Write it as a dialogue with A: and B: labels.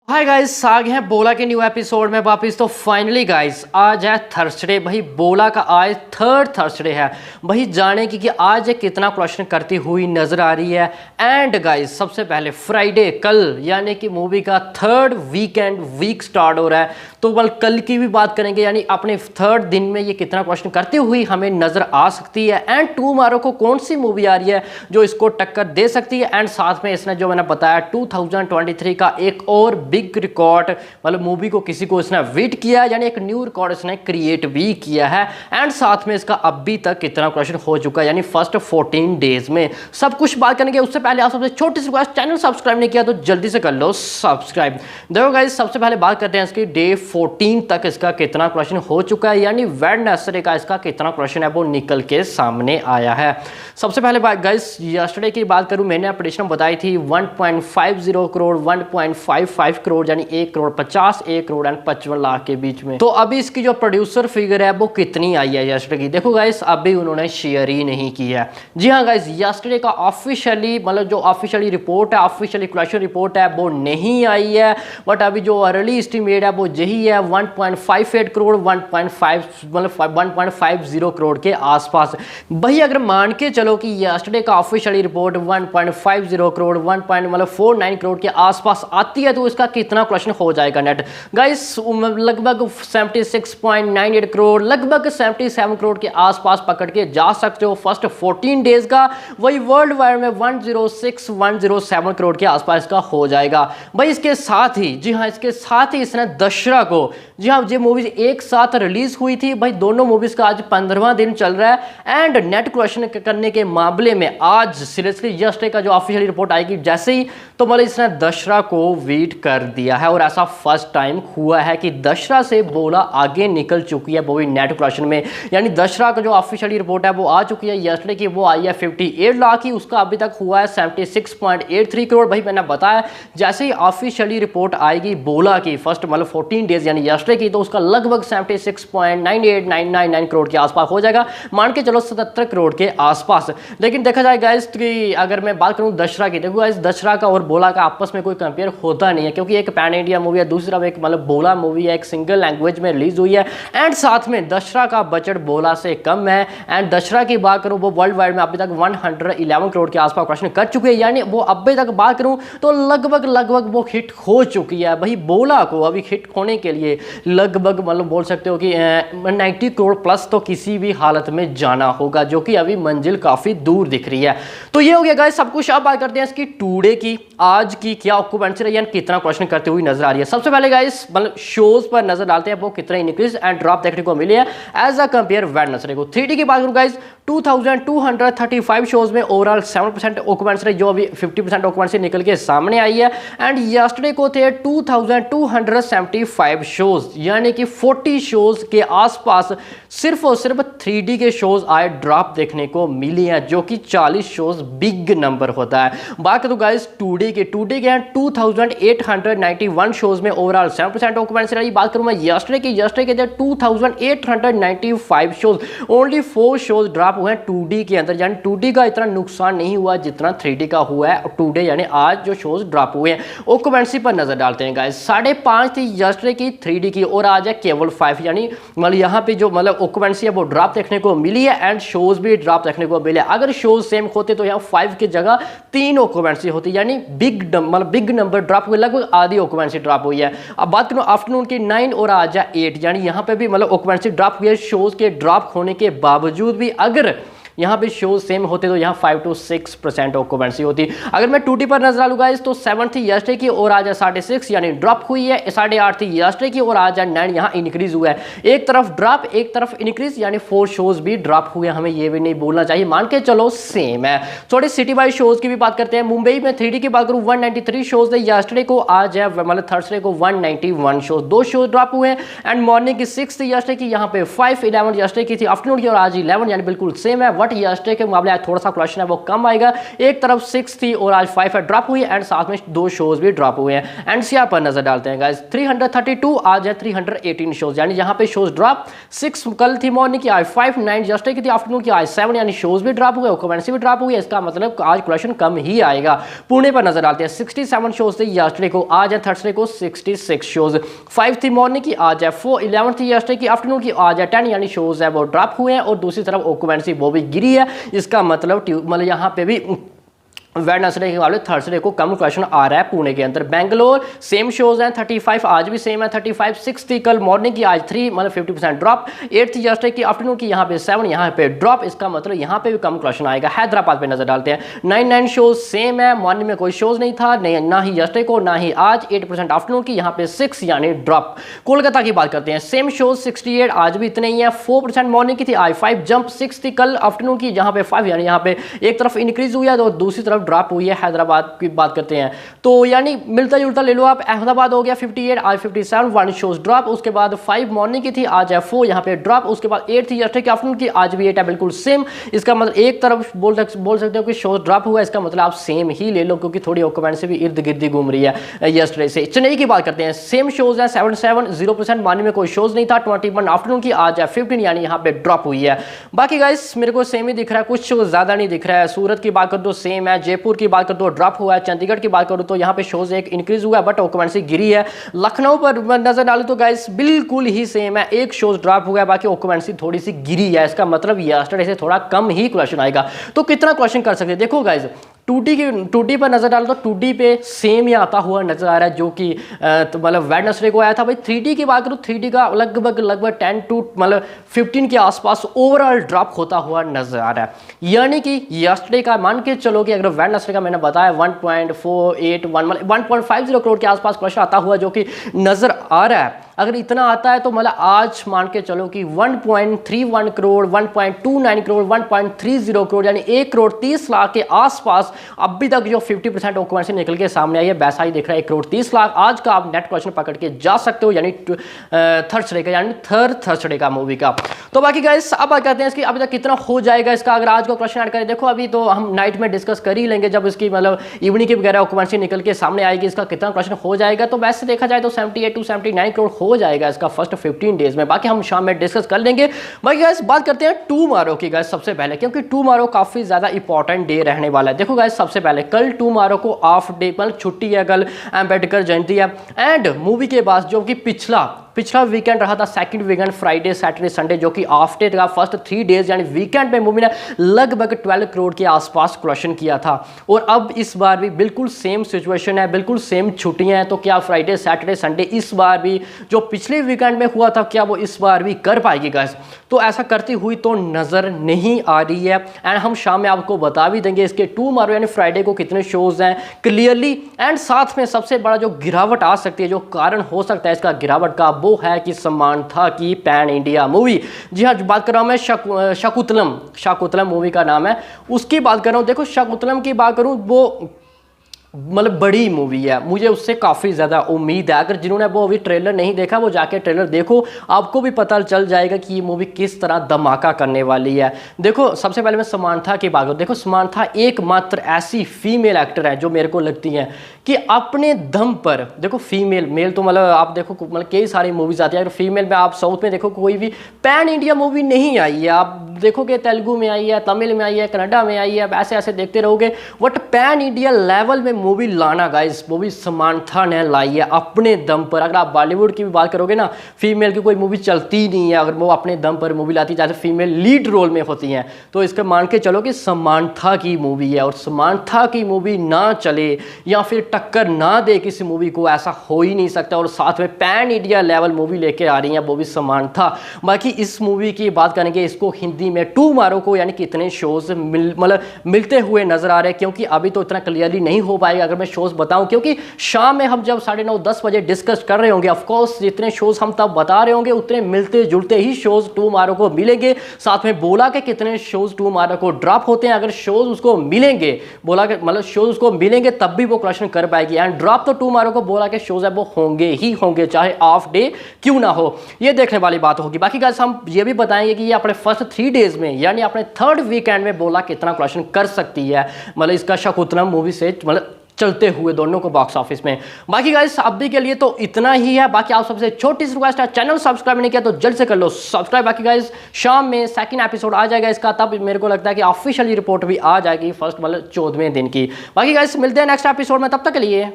A: Hi guys, आ गए हैं बोला के न्यू एपिसोड में वापस। तो फाइनली गाइस आज है थर्सडे भाई। बोला का आज थर्ड थर्सडे है भाई। जाने की आज कितना क्वेश्चन करती हुई नजर आ रही है। एंड गाइस सबसे पहले फ्राइडे कल यानी कि मूवी का थर्ड वीक स्टार्ट हो रहा है। तो कल की भी बात करेंगे, यानी अपने थर्ड दिन में ये कितना क्वेश्चन करती हुई हमें नजर आ सकती है। एंड टुमारो को कौन सी मूवी आ रही है जो इसको टक्कर दे सकती है। एंड साथ में इसने जो मैंने बताया 2023 का एक और बिग रिकॉर्ड मूवी को किसी को इसने बीट किया, यानी एक न्यू रिकॉर्ड इसने क्रिएट भी किया है। एंड साथ में इसका अभी तक कितना क्वेश्चन हो चुका है, यानी फर्स्ट 14 डेज में सब कुछ बात करेंगे। उससे पहले आप सबसे छोटी सी रिक्वेस्ट, चैनल सब्सक्राइब नहीं किया तो जल्दी से कर लो सब्सक्राइब। देखो गाइस सबसे पहले बात करते हैं इसकी डे 14 तक इसका कितना क्वेश्चन हो चुका है, यानी वेडनेसडे का इसका कितना क्वेश्चन है वो निकल के सामने आया है। सबसे पहले बात गाइस यस्टरडे की बात करूं, मैंने प्रेडिक्शन बताई थी 1.50 करोड़ 1.55 करोड़, यानी 1 करोड़ 50, 1 करोड़ एंड 55 लाख के बीच में। तो अभी इसकी जो प्रोड्यूसर फिगर है वो कितनी आई है यस्टरडे की, देखो गाइस अभी उन्होंने शेयर ही नहीं किया है। जी हाँ गाइस, यस्टरडे का ऑफिशियली जो ऑफिशियली रिपोर्ट है, ऑफिशियली क्वेश्चन रिपोर्ट है वो नहीं आई है। बट अभी जो अर्ली एस्टीमेट है वो यही है 1.58 करोड़ 1.50 करोड़ के आसपास। भाई अगर मान के चलो कि यस्टरडे का ऑफिशियली रिपोर्ट 1.50 करोड़ 1.49 करोड़ के आसपास आती है तो इसका कितना क्वेश्चन हो जाएगा नेट गाइस, लगभग 76.98 करोड़, लगभग 77 करोड़ के आसपास पकड़ के जा सकते हो फर्स्ट 14 डेज का। वही वर्ल्ड वाइड में 106-107 करोड़ के आसपास का हो जाएगा। भाई इसके साथ ही, जी हाँ इसके साथ ही इसने दशहरा को, जी हाँ ये मूवीज एक साथ रिलीज हुई थी भाई। दोनों मूवीज का आज 15वां दिन चल रहा है। एंड नेट क्वेश्चन करने के मामले में आज सीरियसली यस्टरडे का जो ऑफिशियल रिपोर्ट आएगी जैसे ही, तो इसने दशहरा को वीट कर दिया है। और ऐसा फर्स्ट टाइम हुआ है कि दशहरा से बोला आगे निकल चुकी है वो भी नेट क्वेश्चन में। यानी दशहरा का जो ऑफिशियली रिपोर्ट है वो आ चुकी है यस्टरडे की, वो आई है 58 लाख की, उसका अभी तक हुआ है 76.83 करोड़। भाई मैंने बताया जैसे ही ऑफिशियली रिपोर्ट आएगी बोला की फर्स्ट 14 डेज यानी यस्टरडे की, तो उसका लगभग 76.98999 करोड़ के आसपास हो जाएगा। मान के चलो 77 करोड़ के आसपास। लेकिन देखा जाए गाइस कि अगर मैं बात करूं दशहरा की, देखो गाइस दशहरा का और बोला का आपस में कोई कंपेयर होता नहीं है, क्योंकि एक पैन इंडिया मूवी है, दूसरा एक बोला मूवी है, एक सिंगल लैंग्वेज में रिलीज हुई है। एंड साथ में दशहरा का बजट बोला से कम है। एंड दशहरा की बात करूं वो वर्ल्ड वाइड में अभी तक 111 करोड़ के आसपास क्वेश्चन कर चुके हैं, यानी वो अभी तक बात करूं तो लगभग वो हिट हो चुकी है। भाई बोला को अभी हिट होने के लिए लगभग बोल सकते हो कि 90 करोड़ प्लस तो किसी भी हालत में जाना होगा, जो कि अभी मंजिल काफी दूर दिख रही है। तो ये हो गया गाइस सब कुछ। अब बात करते हैं इसकी टुडे की, आज की क्या ऑक्यूपेंसी रही है, कितना क्वेश्चन करते हुए नजर आ रही है। सबसे पहले गाइस शोज पर नजर डालते हैं वो कितना इंक्रीज एंड ड्रॉप देखने को मिली है एज अ कंपेयर वेडनेसडे को। 3D की बात करूं गाइस 2235 शोज में ओवरऑल 7% ऑक्यूपेंसी रही, जो अभी 50% ऑक्यूपेंसी निकल के सामने आई है। एंड यस्टरडे को थे 2275 शोज, यानी कि 40 शोज के आसपास सिर्फ और सिर्फ 3D के शोज आए ड्रॉप देखने को मिली है, जो कि 40 शोज बिग नंबर होता है। बात करूं गाइस टुडे के 2891 शोज में ओवरऑल 7% ऑक्यूपेंसी रही। बात करूं मैं यस्टरडे के 2895 शोज, ओनली 4 शोज ड्रॉप हुए हैं 2D के अंदर, यानी 2D का इतना नुकसान नहीं हुआ जितना 3D का हुआ है टुडे, यानी आज जो शोज ड्रॉप हुए हैं। ऑक्यूपेंसी पर नजर डालते हैं गाइस 5.5 थी यस्टरडे की 3D की, और आज है केवल 5, यानी यहाँ पे जो ऑक्यूपेंसी है वो ड्रॉप देखने को मिली है एंड शोज भी ड्रॉप देखने को मिले। अगर शोज सेम होते तो यहाँ 5 की जगह 3 ऑक्यूपेंसी होती, यानी बिग नंबर ड्रॉप हुए, लगभग आधी ऑक्यूपेंसी ड्रॉप हुई है। अब बात करूं आफ्टरनून की 9 और आज 8, यानी यहाँ पे भी ऑक्यूपेंसी ड्रॉप हुई है। शोज के ड्रॉप होने के बावजूद भी अगर यहाँ पे शोज सेम होते तो यहाँ 5 to 6% ऑक्यूपेंसी होती। अगर मैं 2D पर नजर डालूंगा इस तो 7 थी यस्टरडे की और आज 6.5, यानी ड्रॉप हुई है। 8.5 थी यस्टरडे की और आज 9 यहाँ इंक्रीज हुआ है। एक तरफ ड्रॉप एक तरफ इंक्रीज, यानी 4 शोज भी ड्रॉप हुए, हमें ये भी नहीं बोलना चाहिए, मान के चलो सेम है। थोड़ी सिटी वाइज शोज की भी बात करते हैं। मुंबई में 3D की बात करूँ 193 शोज थे यस्टरडे को, आज है थर्सडे को 191 शोज, 2 शोज ड्रॉप हुए। एंड मॉर्निंग की 6 थी यस्टरडे की, यहाँ पे 511 यस्टरडे की थी आफ्टरनून की, और आज 11, यानी बिल्कुल सेम है। बट यस्टरडे के मुकाबले आज थोड़ा सा क्वेश्चन है वो कम आएगा। एक तरफ 6 थी और आज 5 है, ड्रॉप हुई एंड साथ में 2 शोज भी ड्रॉप हुए हैं। एनसीआर पर नजर डालते हैं गाइस, 332 आज है 318 शोज, यानी यहाँ पे शोज ड्रॉप। 6 कल थी मॉर्निंग की, आज 5, 9 यस्टरडे की थी आफ्टरनून की, आज 7, यानी शोज भी ड्रॉप हुए, कमेंट्स भी ड्रॉप हुई है। इसका मतलब आज क्वेश्चन कम ही आएगा। पुणे पर नजर डालते हैं, 67 शोज थे यस्टरडे को, आज है थर्सडे को 66 शोज। 5 थी मॉर्निंग की, आज है 4, 11 थी यस्टरडे की आफ्टरनून की, आज है 10, यानी शोज है वो ड्रॉप हुए हैं। और दूसरी तरफ ऑक्यूपेंसी वो भी गिरी है। इसका मतलब यहाँ पे भी वेडनेसडे के मुकाबले थर्सडे को कम क्वेश्चन आ रहा है पुणे के अंदर। बेंगलोर सेम शोज हैं 35, आज भी सेम है 35। 6 थी कल मॉर्निंग की, आज 3, मतलब 50% ड्रॉप। 8 थी यस्टरडे की आफ्टरनून की, यहाँ पे 7, यहाँ पे ड्रॉप। इसका मतलब यहाँ पे भी कम क्वेश्चन आएगा। हैदराबाद पे नजर डालते हैं, 9 शोज सेम है, मॉर्निंग में कोई शोज नहीं था, ना ही यस्टरडे को ना ही आज। 8% आफ्टरनून की, यहाँ पे 6, यानी ड्रॉप। कोलकाता की बात करते हैं, सेम शोज 68, आज भी इतने ही है। 4% मॉर्निंग की थी, आज 5 जंप। 6 थी कल आफ्टरनून की, यहाँ पे 5, यानी यहाँ पे एक तरफ इंक्रीज हुई है तो दूसरी तरफ ड्रॉप हुई है। हैदराबाद की बात करते हैं तो यानी मिलता जुलता ले लो आप। अहमदाबाद हो गया 58, आज 57, 1 शोज ड्रॉप। उसके बाद 5 मॉर्निंग की थी, आज है 4, यहाँ पे ड्रॉप। उसके बाद 8 थी यस्टरडे की आफ्टरनून की, आज भी 8 है, बिल्कुल सेम। इसका मतलब एक तरफ बोल सकते हो कि शोज ड्रॉप हुआ, इसका मतलब आप सेम ही ले लो क्योंकि थोड़ी ऑक्यूपेंसी भी इर्द गिर्द घूम रही है यस्टरडे से। चेन्नई की बात करते हैं, सेम शोज है 77, 0% मॉर्निंग में कोई शोज नहीं था। 21 आफ्टरनून की, आज है 15, यानी यहाँ पे ड्रॉप हुई है। बाकी गाइस मेरे को सेम ही दिख रहा है, कुछ ज्यादा नहीं दिख रहा है। सूरत की बात कर दो सेम है, जयपुर की बात कर दो ड्रॉप हुआ है, चंडीगढ़ की बात करूं तो यहाँ पे शोज एक इंक्रीज हुआ है बट ऑक्यूपेंसी गिरी है। लखनऊ पर नजर डालूं तो गाइस बिल्कुल ही सेम है, एक शोज ड्रॉप हुआ है, बाकी ऑक्यूपेंसी थोड़ी सी गिरी है। इसका मतलब यस्टरडे से थोड़ा कम ही क्वेश्चन आएगा। तो कितना क्वेश्चन कर सकते हैं देखो गाइस, 2D पर नजर डालो तो 2D पे सेम ही आता हुआ नजर आ रहा है जो कि तो मतलब वेडनेसडे को आया था। भाई 3D की बात करूं, 3D का लगभग 10 टू मतलब 15 के आसपास ओवरऑल ड्रॉप होता हुआ नजर आ रहा है। यानी कि यस्टरडे का मान के चलो कि अगर वेडनेसडे का मैंने बताया 1.481 मतलब 1.50 करोड़ के आसपास क्वेश्चन आता हुआ जो कि नजर आ रहा है, अगर इतना आता है तो मतलब आज मान के चलो कि 1.31 करोड़, 1.29 करोड़, 1.30 करोड़, यानी 1 करोड़ 30 लाख के आसपास अभी तक जो 50% ऑक्यूपेंसी निकल के सामने आई है वैसा ही दिख रहा है। 1 करोड़ 30 लाख आज का आप नेट क्वेश्चन पकड़ के जा सकते हो, यानी थर्सडे का, यानी थर्सडे का मूवी का। तो बाकी गाइस अब बात करते हैं इसकी अभी तक कितना हो जाएगा इसका। अगर आज का क्वेश्चन ऐड करें, देखो अभी तो हम नाइट में डिस्कस कर ही लेंगे जब इसकी मतलब इवनिंग की वगैरह ऑक्यूपेंसी निकल के सामने आएगी, इसका कितना क्वेश्चन हो जाएगा। तो वैसे देखा जाए तो 78 to 79 करोड़ हो जाएगा इसका फर्स्ट 15 डेज में। बाकी हम शाम में डिस्कस कर लेंगे। बाकी गाइस बात करते हैं टुमारो की गाइस सबसे पहले, क्योंकि टुमारो काफी ज्यादा इंपॉर्टेंट डे रहने वाला है। देखो गाइस सबसे पहले कल टुमारो को ऑफ डे मतलब छुट्टी है, कल अंबेडकर जयंती है। एंड मूवी के बाद जो कि पिछला वीकेंड रहा था, second weekend Friday Saturday Sunday जो कि ऑफ डे था। फर्स्ट 3 डेज यानी वीकेंड पे मूवी ने लगभग 12 करोड़ के आसपास कलेक्शन किया था। और अब इस बार भी बिल्कुल सेम सिचुएशन है, बिल्कुल सेम छुट्टियां हैं। तो क्या फ्राइडे सैटरडे संडे इस बार भी जो पिछले वीकेंड में हुआ था क्या वो इस बार भी कर पाएगी गाइस? तो ऐसा करती हुई तो नजर नहीं आ रही है। एंड हम शाम में आपको बता भी देंगे इसके टुमारो यानी फ्राइडे को कितने शोज हैं क्लियरली। एंड साथ में सबसे बड़ा जो गिरावट आ सकती है, जो कारण हो सकता है इसका गिरावट का, वो है कि समांथा की पैन इंडिया मूवी। जी हाँ, बात कर रहा हूं मैं शाकुंतलम मूवी का नाम है, उसकी बात कर रहा हूं। देखो शाकुंतलम की बात करूं, वो मतलब बड़ी मूवी है, मुझे उससे काफ़ी ज़्यादा उम्मीद है। अगर जिन्होंने वो अभी ट्रेलर नहीं देखा वो जाके ट्रेलर देखो, आपको भी पता चल जाएगा कि ये मूवी किस तरह धमाका करने वाली है। देखो सबसे पहले मैं समांथा की बात करूँ, देखो समांथा एकमात्र ऐसी फीमेल एक्टर है जो मेरे को लगती है कि अपने दम पर, देखो फीमेल मेल तो मतलब आप देखो मतलब कई सारी मूवीज आती है, अगर फीमेल में आप साउथ में देखो कोई भी पैन इंडिया मूवी नहीं आई है। आप देखोगे तेलुगु में आई है, तमिल में आई है, कन्नडा में आई है, ऐसे ऐसे देखते रहोगे। बट पैन इंडिया लेवल में मूवी लाना गाइस, वो भी समांथा ने लाई है अपने दम पर। अगर आप बॉलीवुड की भी बात करोगे ना, फीमेल की कोई मूवी चलती नहीं है अगर वो अपने दम पर मूवी लाती है, जैसे फीमेल लीड रोल में होती हैं। तो इसका मान के चलो कि समांथा की मूवी है, और समांथा की मूवी ना चले या फिर टक्कर ना दे किसी मूवी को, ऐसा हो ही नहीं सकता। और साथ में पैन इंडिया लेवल मूवी लेके आ रही है वो भी समांथा। बाकी इस मूवी की बात करेंगे, इसको हिंदी में टुमारो को यानी कितने शोज मतलब मिलते हुए नजर आ रहे हैं, क्योंकि अभी तो इतना क्लियरली नहीं हो पाएगा अगर मैं शोज बताऊं, क्योंकि शाम में हम जब 9:30-10 बजे डिस्कस कर रहे होंगे, ऑफकोर्स जितने शोज हम तब बता रहे होंगे उतने मिलते जुलते ही शोज टुमारो को मिलेंगे। साथ में बोला कि कितने शोज टुमारो को ड्रॉप होते हैं, अगर शोज उसको मिलेंगे, बोला कि मतलब शोज उसको मिलेंगे तब भी वो क्वेश्चन कर पाएगी। एंड ड्रॉप तो टुमारो को बोला कि शोज है वो होंगे ही होंगे, चाहे ऑफ डे क्यों ना हो, ये देखने वाली बात होगी। बाकी गाइस हम ये भी बताएंगे कि ये अपने फर्स्ट 3 डेज में यानी अपने थर्ड वीकेंड में बोला कितना कलेक्शन कर सकती है, मतलब इसका शकुंतलम मूवी से मतलब चलते हुए दोनों को बॉक्स ऑफिस में। बाकी गाइस अभी के लिए तो इतना ही है। बाकी आप सबसे छोटी सी रिक्वेस्ट है, चैनल सब्सक्राइब नहीं किया तो जल्द से कर लो सब्सक्राइब। बाकी गाइस शाम में सेकंड एपिसोड आ जाएगा इसका, तब मेरे को लगता है कि ऑफिशियली रिपोर्ट भी आ जाएगी फर्स्ट मतलब 14वें दिन की। बाकी गाइस मिलते हैं नेक्स्ट एपिसोड में, तब तक के लिए